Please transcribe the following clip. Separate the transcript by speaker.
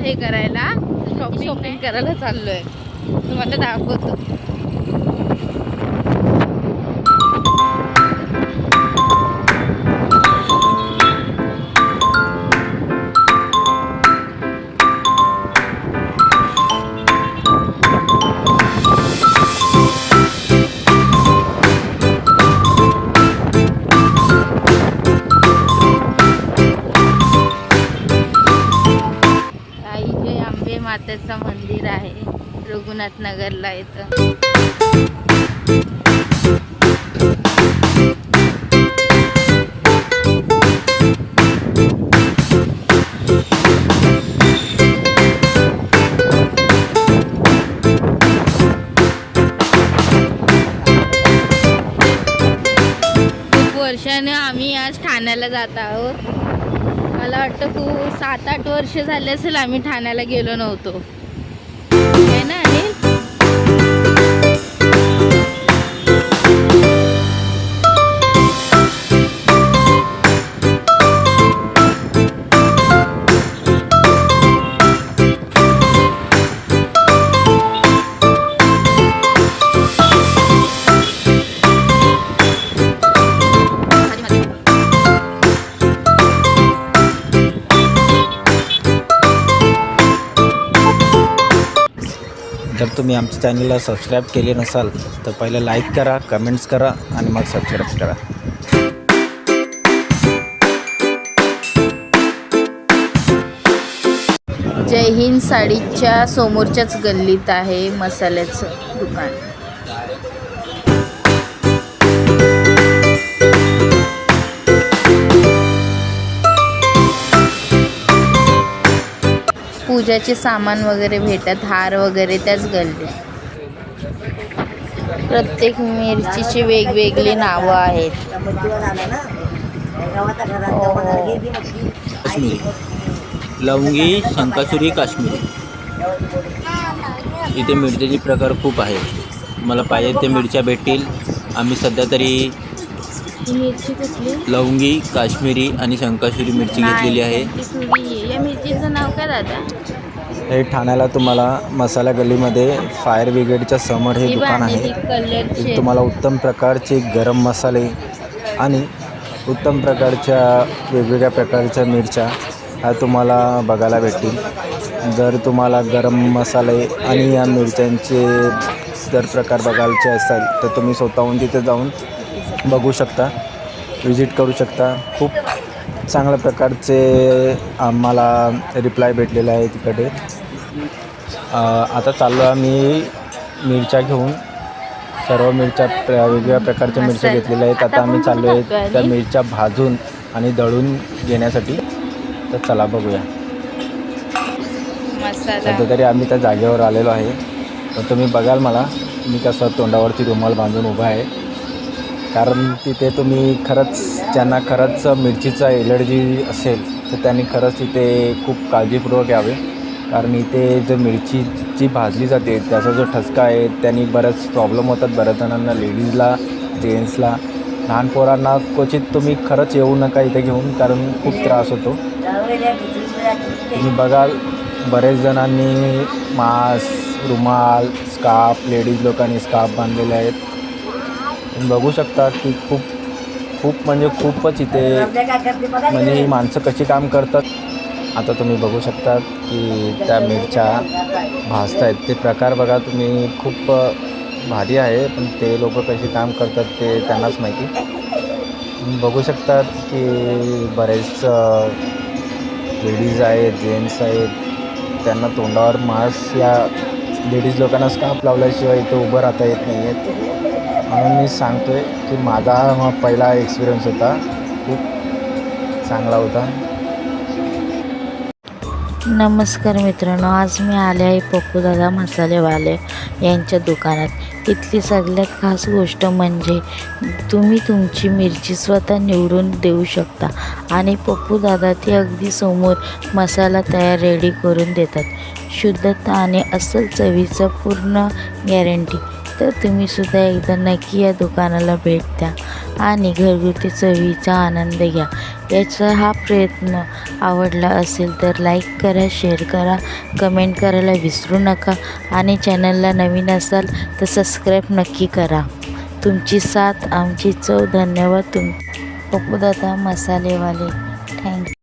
Speaker 1: हे करायला, शॉपिंग करायला चाललोय. तुम्हाला दाखवतो. मातेचं मंदिर आहे रघुनाथ नगरला इथं. खूप वर्षाने आम्ही आज ठाण्याला जात आहोत. मला वाटतं खूप 7-8 वर्ष झाले असेल आम्ही ठाण्याला गेलो नव्हतो, है ना अनिल?
Speaker 2: जर तुम्ही आमच्या चॅनलला सबस्क्राईब केले नसाल तर पहिलं लाईक करा, कमेंट्स करा आणि मग सबस्क्राईब करा.
Speaker 1: जय हिंद साडीच्या समोरच्याच गल्लीत आहे मसाल्याचं दुकान. पूजाचे सामान वगैरे भेटत, हार वगैरे त्याच गल्लीत. प्रत्येक मिरचीची वेगवेगळी नावं आहेत.
Speaker 2: काश्मीरी लवंगी, शंकासुरी, काश्मीरी. इथे मिरच्याचे प्रकार खूप आहेत. मला पाहिजे ते मिरच्या भेटतील. आम्ही सध्या तरी
Speaker 1: मिरची कुठली?
Speaker 2: लवंगी, काश्मीरी आणि शंकासुरी मिरची घेतलेली आहे.
Speaker 1: या मिरचीचं नाव काय दादा?
Speaker 2: हे ठाण्याला तुम्हाला मसाला गल्लीमध्ये फायर ब्रिगेडच्या समोर हे दुकान आहे. इथे तुम्हाला उत्तम प्रकारचे गरम मसाले आणि उत्तम प्रकारच्या वेगवेगळ्या प्रकारच्या मिरच्या ह्या तुम्हाला बघायला भेटतील. जर तुम्हाला गरम मसाले आणि या मिरच्यांचे जर प्रकार बघायचे असेल तर तुम्ही स्वतःहून तिथे जाऊन बघू शकता, विजिट करू शकता. खूप चांगल्या प्रकारचे आम्हाला रिप्लाय भेटलेला आहे तिकडे. आता चाललो आम्ही मिरच्या घेऊन. सर्व मिरच्या वेगवेगळ्या प्रकारच्या मिरच्या घेतलेल्या आहेत. आता आम्ही चाललो आहे त्या मिरच्या भाजून आणि दळून घेण्यासाठी. तर चला बघूया. सध्या तरी आम्ही त्या जागेवर आलेलो आहे. तर तुम्ही बघाल मला मी कसं तोंडावरती रुमाल बांधून उभा आहे. कारण तिथे तुम्ही खरंच ज्यांना खरंच मिरचीचा एलर्जी असेल तर त्यांनी खरंच तिथे खूप काळजीपूर्वक यावे. कारण इथे जो मिरची जी भाजली जाते त्याचा जो ठसका आहे त्याने बरेच प्रॉब्लेम होतात. बऱ्याच जणांना, लेडीजला, जेंट्सला, लहान पोरांना क्वचित तुम्ही खरंच येऊ नका इथे घेऊन, कारण खूप त्रास होतो. तुम्ही बघाल बरेच जणांनी मास्क, रुमाल, स्कार्फ, लेडीज लोकांनी स्कार्फ बांधलेले आहेत. तुम्ही बघू शकता की खूप म्हणजे खूपच इथे म्हणजे ही माणसं कशी काम करतात. आता तुम्ही बघू शकता की त्या मिरच्या भाजत आहेत. ते प्रकार बघा तुम्ही, खूप भारी आहे. पण ते लोक कशी काम करतात ते त्यांनाच माहिती. तुम्ही बघू शकता की बरेच लेडीज आहेत, जेंट्स आहेत. त्यांना तोंडावर मास्क, या लेडीज लोकांना स्कार्फ लावल्याशिवाय इथे उभं राहता येत नाही आहेत. म्हणून मी सांगतो आहे की माझा पहिला एक्सपिरियन्स होता, खूप चांगला होता.
Speaker 1: नमस्कार मित्रांनो, आज मी आले आहे पप्पूदादा मसालेवाले यांच्या दुकानात. इथली सगळ्यात खास गोष्ट म्हणजे तुम्ही तुमची मिरची स्वतः निवडून देऊ शकता आणि पप्पूदादा ते अगदी समोर मसाला तयार रेडी करून देतात. शुद्धता आणि अस्सल चवीचं पूर्ण गॅरंटी. तर तुम्हीसुद्धा एकदा नक्की या दुकानाला भेट द्या आणि घरगुती चवीचा आनंद घ्या. याचा हा प्रयत्न आवडला असेल तर लाईक करा, शेअर करा, कमेंट करायला विसरू नका आणि चॅनलला नवीन असाल तर सबस्क्राईब नक्की करा. तुमची साथ आमची चव. धन्यवाद. पप्पूदादा मसालेवाले. थँक्यू.